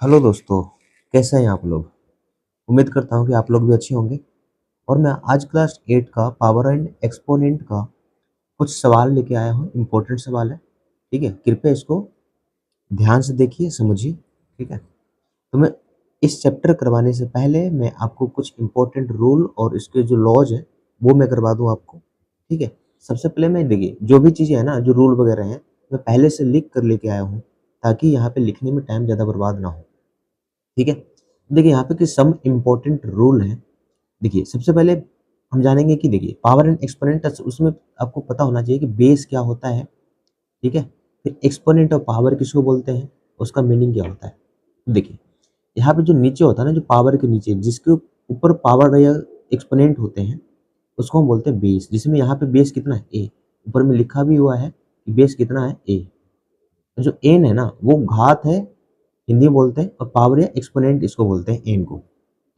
Hello दोस्तों, कैसे हैं आप लोग। उम्मीद करता हूँ कि आप लोग भी अच्छे होंगे। और मैं आज क्लास 8 का पावर एंड एक्सपोनेंट का कुछ सवाल लेके आया हूँ। इम्पोर्टेंट सवाल है, ठीक है। कृपया इसको ध्यान से देखिए, समझिए, ठीक है। तो मैं इस चैप्टर करवाने से पहले मैं आपको कुछ इम्पोर्टेंट रूल और इसके जो लॉज है वो मैं करवा दूँ आपको, ठीक है। सबसे पहले मैं देखिए, जो भी चीज़ें हैं ना, जो रूल वगैरह हैं, मैं पहले से लिख कर लेके आया हूँ ताकि यहाँ पे लिखने में टाइम ज़्यादा बर्बाद ना हो, ठीक है। देखिए यहाँ पे कि सम इम्पोर्टेंट रूल हैं। देखिए सबसे पहले हम जानेंगे कि देखिए पावर एंड एक्सपोनेंट, उसमें आपको पता होना चाहिए कि बेस क्या होता है, ठीक है। फिर एक्सपोनेंट ऑफ पावर किसको बोलते हैं, उसका मीनिंग क्या होता है। देखिए यहाँ पे जो नीचे होता है ना, जो पावर के नीचे जिसके ऊपर पावर या एक्सपोनेंट होते हैं, उसको हम बोलते हैं बेस। जिसमें यहाँ पे बेस कितना है, ए। ऊपर में लिखा भी हुआ है कि बेस कितना है, ए। जो एन है ना, वो घात है, हिंदी में बोलते हैं, और पावर या एक्सपोनेंट इसको बोलते हैं, एन को,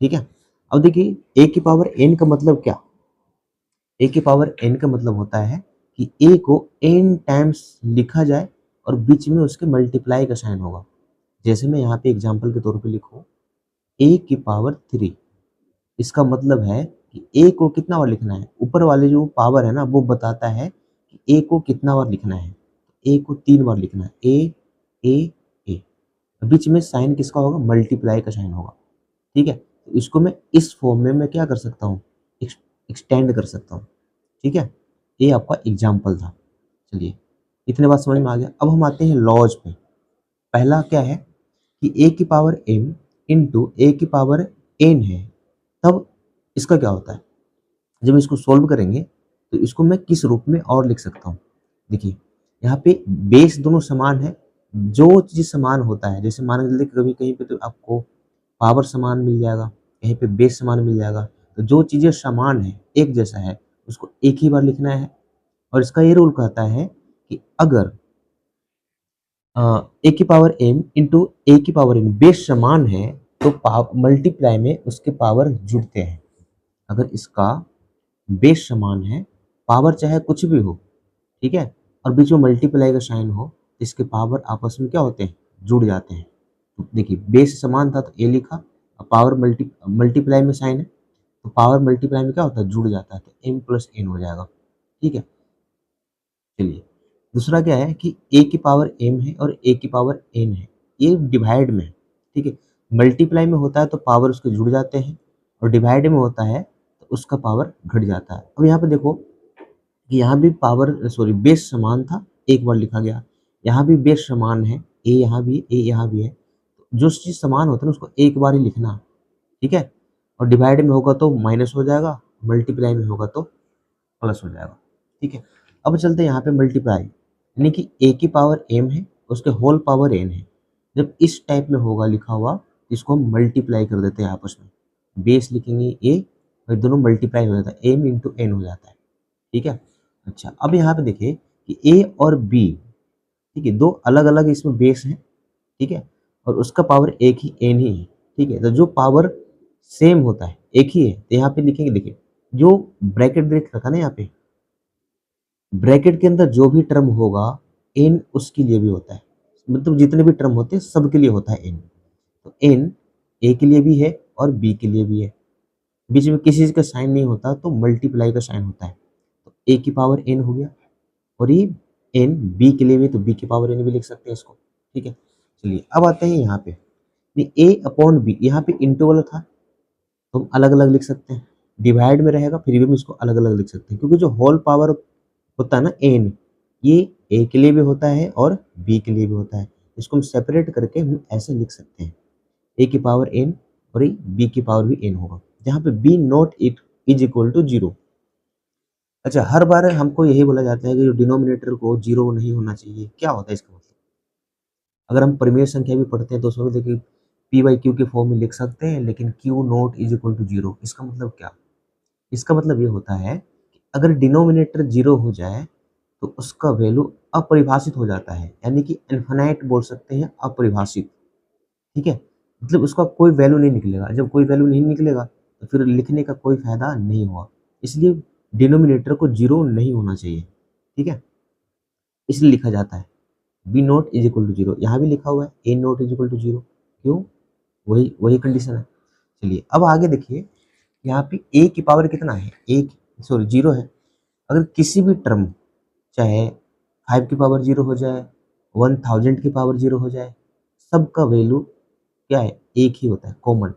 ठीक है। अब देखिए ए की पावर एन का मतलब क्या। ए की पावर एन का मतलब होता है कि ए को एन टाइम्स लिखा जाए और बीच में उसके मल्टीप्लाई का साइन होगा। जैसे मैं यहाँ पे एग्जांपल के तौर पे लिखूँ, ए की पावर 3, इसका मतलब है कि ए को कितना बार लिखना है। ऊपर वाले जो पावर है ना, वो बताता है कि ए को कितना बार लिखना है। ए को 3 बार लिखना है, ए ए ए। बीच में साइन किसका होगा, मल्टीप्लाई का साइन होगा, ठीक है। तो इसको मैं इस फॉर्म में मैं क्या कर सकता हूँ, एक्सटेंड कर सकता हूँ, ठीक है। ये आपका एग्जाम्पल था। चलिए इतने बात समझ में आ गया। अब हम आते हैं लॉज पे। पहला क्या है कि ए की पावर एम इंटू ए की पावर एन है, तब इसका क्या होता है। जब इसको सोल्व करेंगे तो इसको मैं किस रूप में और लिख सकता हूँ। देखिए यहाँ पे बेस दोनों समान है। जो चीज़ समान होता है, जैसे मान लीजिए कभी कहीं पे तो आपको पावर समान मिल जाएगा, कहीं पे बेस समान मिल जाएगा। तो जो चीज़ें समान है, एक जैसा है, उसको एक ही बार लिखना है। और इसका ये रूल कहता है कि अगर ए की पावर एम इंटू ए की पावर एन बेस समान है, तो मल्टीप्लाई में उसके पावर जुड़ते हैं। अगर इसका बेस समान है, पावर चाहे कुछ भी हो, ठीक है, और बीच में मल्टीप्लाई का साइन हो, तो इसके पावर आपस में क्या होते हैं, जुड़ जाते हैं। तो देखिए बेस समान था तो ए लिखा, और पावर मल्टीप्लाई में साइन है, तो पावर मल्टीप्लाई में क्या होता है, जुड़ जाता है, तो एम प्लस एन हो जाएगा, ठीक है। चलिए दूसरा क्या है कि ए की पावर एम है और ए की पावर एन है, ये डिवाइड में है, ठीक है। मल्टीप्लाई में होता है तो पावर उसके जुड़ जाते हैं, और डिवाइड में होता है तो उसका पावर घट जाता है। अब यहाँ पे देखो कि यहाँ भी पावर सॉरी बेस समान था, एक बार लिखा गया। यहाँ भी बेस समान है, ए यहाँ भी ए यहाँ भी है। तो जो चीज़ समान होता है ना, उसको एक बार ही लिखना, ठीक है। और डिवाइड में होगा तो माइनस हो जाएगा, मल्टीप्लाई में होगा तो प्लस हो जाएगा, ठीक है। अब चलते हैं यहाँ पे मल्टीप्लाई, यानी कि ए की पावर एम है, उसके होल पावर एन है। जब इस टाइप में होगा लिखा हुआ, इसको हम मल्टीप्लाई कर देते हैं आपस में। बेस लिखेंगे ए, और दोनों मल्टीप्लाई हो जाता है, एम इंटू एन हो जाता है, ठीक है। अच्छा अब यहाँ पे देखिए कि ए और बी, ठीक है, दो अलग अलग इसमें बेस हैं, ठीक है, और उसका पावर एक ही एन ही है, ठीक है। तो जो पावर सेम होता है, एक ही है, तो यहाँ पे लिखेंगे, देखिए जो ब्रैकेट देख रखा ना यहाँ पे, ब्रैकेट के अंदर जो भी टर्म होगा, एन उसके लिए भी होता है। मतलब जितने भी टर्म होते हैं सबके लिए होता है एन। तो एन ए के लिए भी है और बी के लिए भी है। बीच में किसी चीज का साइन नहीं होता तो मल्टीप्लाई का साइन होता है। तो ए की पावर एन हो गया, और ये एन बी के लिए भी, तो बी की पावर एन भी लिख सकते हैं इसको, ठीक है। चलिए अब आते हैं यहाँ पे, ए अपॉन बी, यहाँ पे इंटू वाला था तो हम अलग अलग लिख सकते हैं। डिवाइड में रहेगा फिर भी हम इसको अलग अलग लिख सकते हैं, क्योंकि जो होल पावर होता है ना एन, ये ए के लिए भी होता है और बी के लिए भी होता है। इसको हम सेपरेट करके हम ऐसे लिख सकते हैं, ए की पावर एन और ये बी की पावर भी एन होगा, जहाँ पे B not it is equal to zero. अच्छा हर बार हमको यही बोला जाता है कि जो डिनोमिनेटर को जीरो नहीं होना चाहिए, क्या होता है इसका मतलब। अगर हम परिमेय संख्या भी पढ़ते हैं तो उसमें भी देखिए पी बाई क्यू के फॉर्म में लिख सकते हैं, लेकिन Q not is equal to zero, इसका मतलब क्या। इसका मतलब ये होता है कि अगर डिनोमिनेटर जीरो हो जाए तो उसका वैल्यू अपरिभाषित हो जाता है, यानी कि इनफाइनाइट बोल सकते हैं, अपरिभाषित, ठीक है। मतलब उसका कोई वैल्यू नहीं निकलेगा। जब कोई वैल्यू नहीं निकलेगा तो फिर लिखने का कोई फायदा नहीं हुआ। इसलिए डिनोमिनेटर को जीरो नहीं होना चाहिए, ठीक है। इसलिए लिखा जाता है B not is equal to zero. यहाँ भी लिखा हुआ है A not is equal to zero. क्यों, वही वही कंडीशन है। चलिए अब आगे देखिए, यहाँ पे a की पावर कितना है, एक सॉरी 0 है। अगर किसी भी टर्म, चाहे 5 की पावर 0 हो जाए, 1000 की पावर 0 हो जाए, सबका वैल्यू क्या है, एक ही होता है, कॉमन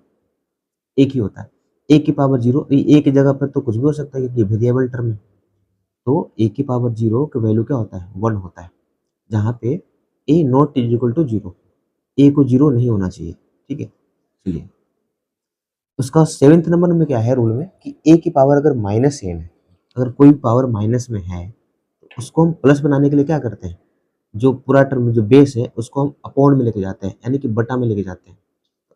एक ही होता है। a की पावर 0, a की जगह पर तो कुछ भी हो सकता है क्योंकि वेरिएबल टर्म है। तो a की पावर 0 का वैल्यू क्या होता है, 1 होता है, जहाँ पे a not is equal to 0, a को 0 नहीं होना चाहिए। ठीक है, चलिए उसका 7th नंबर में क्या है रूल में कि a की पावर अगर माइनस n है, अगर कोई पावर माइनस में है तो उसको हम प्लस बनाने के लिए क्या करते हैं, जो पूरा टर्म जो बेस है उसको हम अपॉन में लेके जाते हैं, यानी कि बटा में लेके जाते हैं।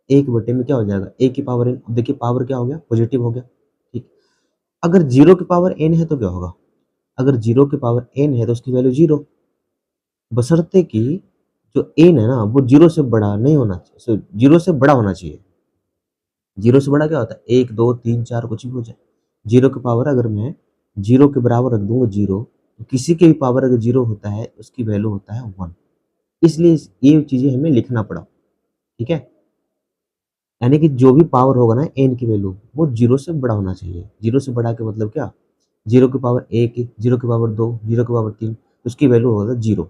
एक बटे में क्या हो जाएगा, a की पावर n, देखिए पावर क्या हो गया, पॉजिटिव हो गया। ठीक, अगर 0 की पावर n है तो क्या होगा, अगर 0 की पावर n है तो उसकी वैल्यू 0, बशर्ते कि जो n है ना वो 0 से बड़ा नहीं होना चाहिए, 0 से बड़ा होना चाहिए। 0 से बड़ा क्या होता है, 1 2 3 4 कुछ भी हो जाए। 0 की पावर अगर मैं 0 के बराबर रख दूंगा 0, तो किसी के भी पावर अगर 0 होता है उसकी वैल्यू होता है 1, इसलिए ये चीजें हमें लिखना पड़ा। ठीक है, यानी कि जो भी पावर होगा ना n की वैल्यू वो 0 से बड़ा होना चाहिए। 0 से बड़ा के मतलब क्या, 0 की पावर 1, 0 की पावर 2, 0 की पावर 3, उसकी वैल्यू होगा 0।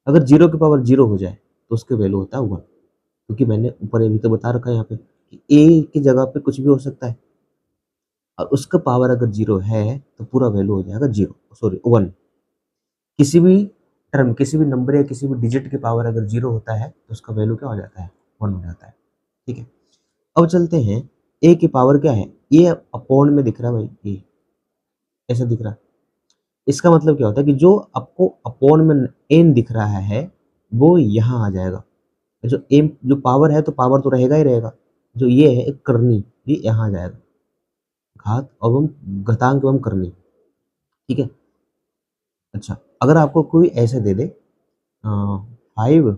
अगर 0 की पावर 0 हो जाए तो उसकी वैल्यू होता है 1, क्योंकि मैंने ऊपर अभी तो बता रखा है यहाँ पे कि a की जगह पे कुछ भी हो सकता है, और उसका पावर अगर 0 है तो पूरा वैल्यू हो जाएगा 0, सॉरी 1। किसी भी टर्म, किसी भी नंबर या किसी भी डिजिट की पावर अगर 0 होता है तो उसका वैल्यू क्या हो जाता है, 1 हो जाता है। ठीक है, अब चलते हैं, a की पावर क्या है, ये अपॉन में दिख रहा है भाई, ये ऐसा दिख रहा है। इसका मतलब क्या होता है कि जो आपको अपॉन में n दिख रहा है वो यहाँ आ जाएगा। जो m जो पावर है तो पावर तो रहेगा ही रहेगा, जो ये है एक करनी, ये यहाँ आ जाएगा, घात एवं घातांक एवं करनी। ठीक है, अच्छा अगर आपको कोई ऐसे दे दे 5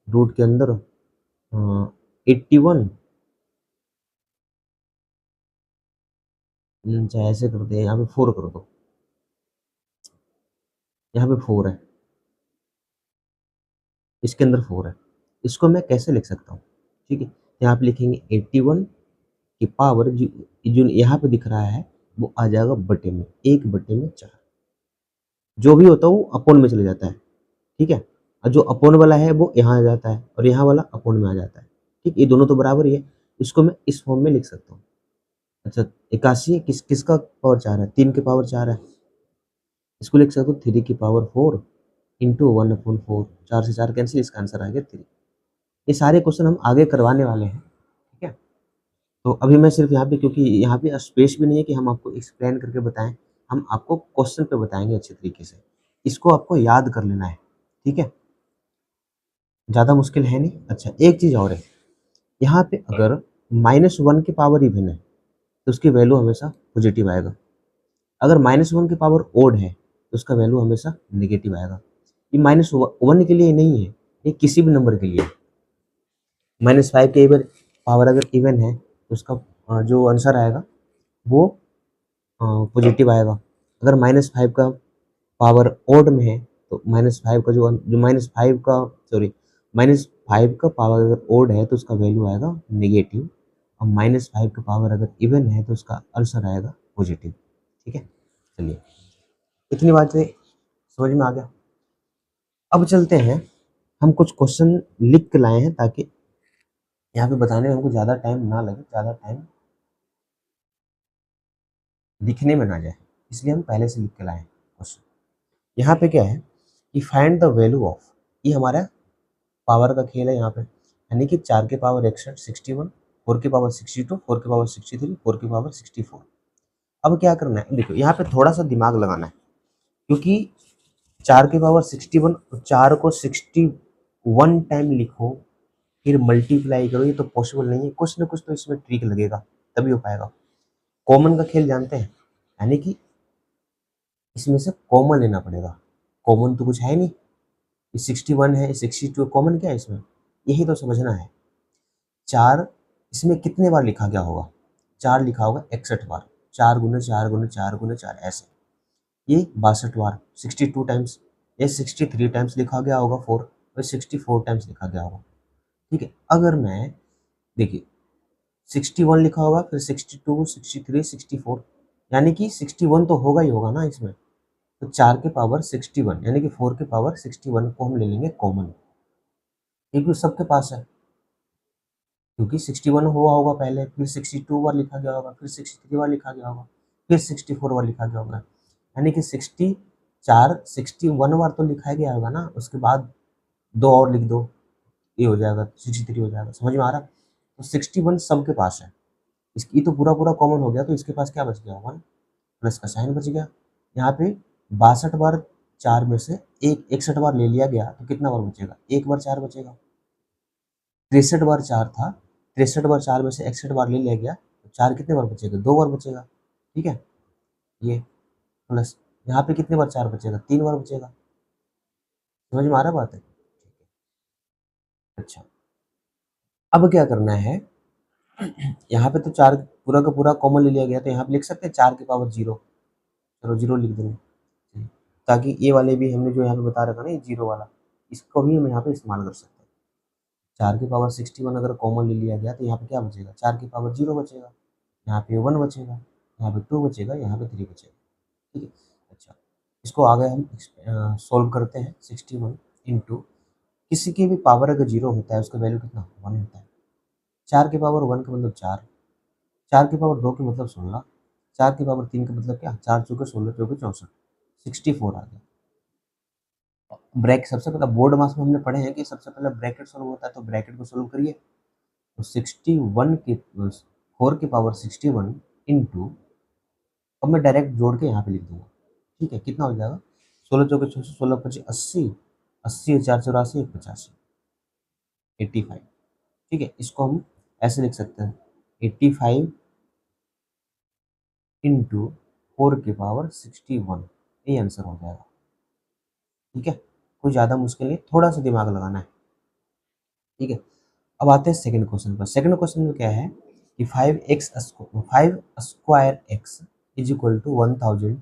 रूट के अंदर 81, चाहे ऐसे कर दे, यहाँ पे 4 कर दो, यहाँ पे 4 है, इसके अंदर 4 है, इसको मैं कैसे लिख सकता हूँ। ठीक है, यहाँ पे लिखेंगे 81 की पावर जो यहाँ पे दिख रहा है वो आ जाएगा बटे में, 1/4, जो भी होता है वो अपोन में चले जाता है। ठीक है, और जो अपोन वाला है वो यहाँ आ जाता है और यहाँ वाला अपोन में आ जाता है। ठीक, ये दोनों तो बराबर ही है, इसको मैं इस फॉर्म में लिख सकता हूँ। अच्छा 81 किसका पावर 4 है, 3 की पावर 4 है, इसको लिख सकते हो 3 की पावर 4 इंटू 1/4, 4 से 4 कैंसिल, इसका आंसर आ गया 3। ये सारे क्वेश्चन हम आगे करवाने वाले हैं। ठीक है, तो अभी मैं सिर्फ यहाँ पे, क्योंकि यहाँ पे स्पेस भी नहीं है कि हम आपको एक्सप्लेन करके बताएं, हम आपको क्वेश्चन पे बताएंगे अच्छे तरीके से, इसको आपको याद कर लेना है। ठीक है, ज़्यादा मुश्किल है नहीं। अच्छा एक चीज़ और है, यहाँ पे अगर -1 की पावर इवन है तो उसकी वैल्यू हमेशा पॉजिटिव आएगा, अगर -1 की पावर ओड है तो उसका वैल्यू हमेशा नेगेटिव आएगा। ये -1 के लिए नहीं है, ये किसी भी नंबर के लिए। -5 के पावर अगर इवन है तो उसका जो आंसर आएगा वो पॉजिटिव आएगा। अगर -5 का पावर ओड में है तो -5 का जो -5 का सॉरी -5 का पावर अगर ओड है तो उसका वैल्यू आएगा नेगेटिव, और -5 का पावर अगर इवन है तो उसका आंसर आएगा पॉजिटिव। ठीक है, चलिए इतनी बातें समझ में आ गया। अब चलते हैं, हम कुछ क्वेश्चन लिख के लाए हैं ताकि यहाँ पे बताने में हमको ज़्यादा टाइम ना लगे, ज़्यादा टाइम लिखने में ना जाए, इसलिए हम पहले से लिख के लाए हैं क्वेश्चन। यहाँ पे क्या है कि फाइंड द वैल्यू ऑफ, ये हमारा पावर का खेल है यहाँ पे, यानी कि 4 की पावर 61, 61, 4 की पावर 62, 4 की पावर 63, 4 की पावर 64। अब क्या करना है, देखो यहाँ पे थोड़ा सा दिमाग लगाना है, क्योंकि 4 की पावर 61 और 4 को 61 टाइम लिखो फिर मल्टीप्लाई करो, ये तो पॉसिबल नहीं है, कुछ ना कुछ तो इसमें ट्रिक लगेगा तभी हो पाएगा। कॉमन का खेल जानते हैं, यानी कि इसमें से कॉमन लेना पड़ेगा, कॉमन तो कुछ है नहीं, ये 61 है, 62, कॉमन क्या है इसमें, यही तो समझना है। 4 इसमें कितने बार लिखा गया होगा, 4 लिखा होगा 61 बार, 4 गुने 4 गुने 4 गुने 4 ऐसे, ये 62 बार 62 टाइम्स, ये 63 टाइम्स लिखा गया होगा 4, और 64 टाइम्स लिखा गया होगा। ठीक है। अगर मैं देखिए 61 लिखा होगा, फिर 62, 63, 64, यानी कि 61 तो होगा ही होगा ना इसमें। तो 4 के पावर 61 यानी कि 4 के पावर 61 को हम ले लेंगे कॉमन, क्योंकि सबके पास है, क्योंकि 61 हुआ होगा पहले, फिर 62 बार लिखा गया होगा, फिर 63 बार लिखा गया होगा, फिर 64 बार लिखा गया होगा, यानी कि 61 बार तो लिखा गया होगा ना। उसके बाद 2 और लिख दो, ये हो जाएगा 63 हो जाएगा। समझ में आ रहा? तो 61 सबके पास है, इसकी तो पूरा पूरा कॉमन हो गया, तो इसके पास क्या बच गया? 1 प्लस का साइन बच गया। यहाँ पे 62 बार 4 में से एक 61 बार ले लिया गया, तो कितना बार बचेगा? 1 बार 4 बचेगा। 63 बार 4 था, 63 बार 4 में से 61 बार ले लिया गया, तो 4 कितने बार बचेगा? 2 बार बचेगा। ठीक है, ये प्लस यहाँ पे कितने बार 4 बचेगा? 3 बार बचेगा। समझ में आ रहा बात है? अच्छा, अब क्या करना है, यहाँ पे तो 4 पूरा का पूरा कॉमन ले लिया गया, तो यहाँ पे लिख सकते हैं 4 की पावर 0। चलो 0 लिख देंगे, ताकि ये वाले भी हमने जो यहाँ पे बता रखा ना, ये 0 वाला, इसको भी हम यहाँ पे इस्तेमाल कर सकते हैं। 4 की पावर 61 अगर कॉमन ले लिया गया, तो यहाँ पे क्या बचेगा? 4 की पावर 0 बचेगा, यहाँ पे 1 बचेगा, यहाँ पे 2 बचेगा, यहाँ पे 3 बचेगा। ठीक है। अच्छा, इसको आगे हम सोल्व करते हैं। 61 इंटू किसी की भी पावर अगर 0 होता है, उसका वैल्यू कितना? 1 होता है। 4 की पावर 1 का मतलब 4, 4 की पावर 2 का मतलब 16, 4 की पावर 3 का मतलब क्या? 4 चौके 16, चौके 64, 64 आ गया। ब्रैकेट सबसे पहले बोर्ड मास में हमने पढ़े हैं कि सबसे पहले ब्रैकेट सोल्व होता है, तो ब्रैकेट को सोल्व करिए। तो 61 की 4 की पावर 61 इंटू, अब मैं डायरेक्ट जोड़ के यहाँ पे लिख दूंगा। ठीक है, कितना हो जाएगा? 16 चौके 600, 16 पच्चीस 80, 80 4 84, 85, 85। ठीक है, इसको हम ऐसे लिख सकते हैं, 85 इंटू 4 की पावर 61, ये आंसर हो जाएगा। ठीक है, कोई ज़्यादा मुश्किल नहीं, थोड़ा सा दिमाग लगाना है। ठीक है, अब आते हैं सेकंड क्वेश्चन पर। सेकंड क्वेश्चन में क्या है कि 5 square x is equal to 1000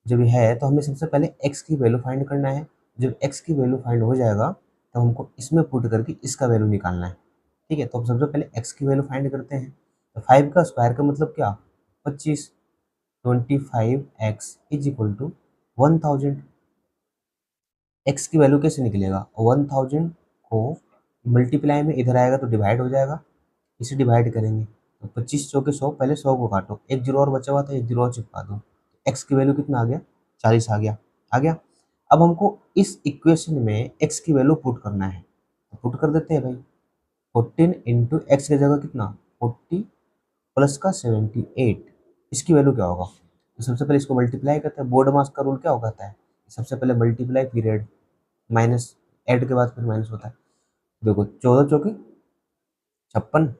जब है, तो हमें सबसे पहले x की वैल्यू फाइंड करना है। जब x की वैल्यू फाइंड हो जाएगा, तो हमको इसमें पुट करके इसका वैल्यू निकालना है। ठीक है, तो हम सबसे पहले x की वैल्यू फाइंड करते हैं। तो 5 का स्क्वायर का मतलब क्या? 25, 25x is equal to 1000। x की वैल्यू कैसे निकलेगा? 1000 को मल्टीप्लाई में इधर आएगा तो डिवाइड हो जाएगा, इसे डिवाइड करेंगे तो 25 चौके 100, पहले 100 को काटो, एक जीरो और बचा हुआ था, एक जीरो और चिपका दो, x की वैल्यू कितना आ गया? 40 आ गया। आ गया। अब हमको इस इक्वेशन में x की वैल्यू पुट करना है, तो पुट कर देते हैं भाई। 14 इंटू एक्स की जगह कितना? 40 प्लस का 78, इसकी वैल्यू क्या होगा? तो सबसे पहले इसको मल्टीप्लाई करते हैं। बोर्ड मास का रूल क्या होता है? सबसे पहले मल्टीप्लाई पीरियड माइनस, ऐड के बाद फिर माइनस होता है। देखो 14 चौके 56,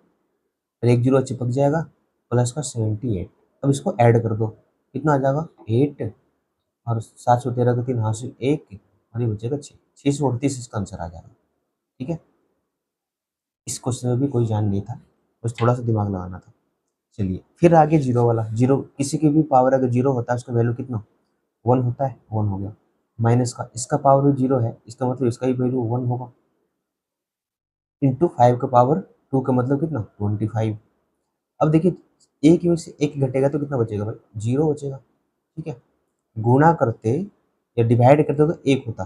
फिर एक जीरो चिपक जाएगा, प्लस का 78। अब इसको ऐड कर दो, कितना आ जाएगा? 8 और 713 का 3 हाथ से 1 और ये बचेगा 638, इसका आंसर आ जाएगा। ठीक है, इस क्वेश्चन में भी कोई जान नहीं था, बस थोड़ा सा दिमाग लगाना था। चलिए फिर आगे जीरो वाला। जीरो किसी की भी पावर अगर जीरो होता है, उसका वैल्यू कितना? 1 होता है, 1 हो गया। माइनस का, इसका पावर भी जीरो है, इसका मतलब इसका ही वैल्यू 1 होगा। इंटू 5 का पावर 2 का मतलब कितना? 25। अब देखिए, एक में से एक घटेगा तो कितना बचेगा भाई? 0 बचेगा। ठीक है, गुणा करते या डिवाइड करते तो 1 होता।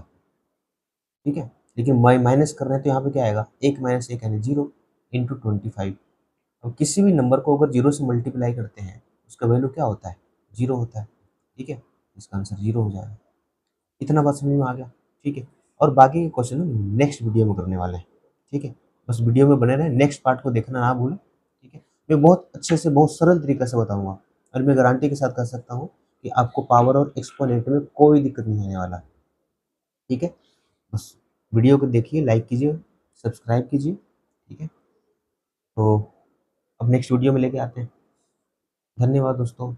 ठीक है, लेकिन माइनस कर रहे हैं तो यहाँ पे क्या आएगा? 1 माइनस 1 यानी 0 इंटू 25। अब किसी भी नंबर को अगर 0 से मल्टीप्लाई करते हैं, उसका वैल्यू क्या होता है? 0 होता है। ठीक है, इसका आंसर 0 हो जाएगा। इतना बात समझ में आ गया? ठीक है, और बाकी के क्वेश्चन हम नेक्स्ट वीडियो में करने वाले हैं। ठीक है, बस वीडियो में बने रहें, नेक्स्ट पार्ट को देखना ना भूलें। ठीक है, मैं बहुत अच्छे से, बहुत सरल तरीके से बताऊंगा, और मैं गारंटी के साथ कह सकता हूँ कि आपको पावर और एक्सपोनेंट में कोई दिक्कत नहीं आने वाला। ठीक है, बस वीडियो को देखिए, लाइक कीजिए, सब्सक्राइब कीजिए। ठीक है, तो अब नेक्स्ट वीडियो में लेके आते हैं। धन्यवाद दोस्तों।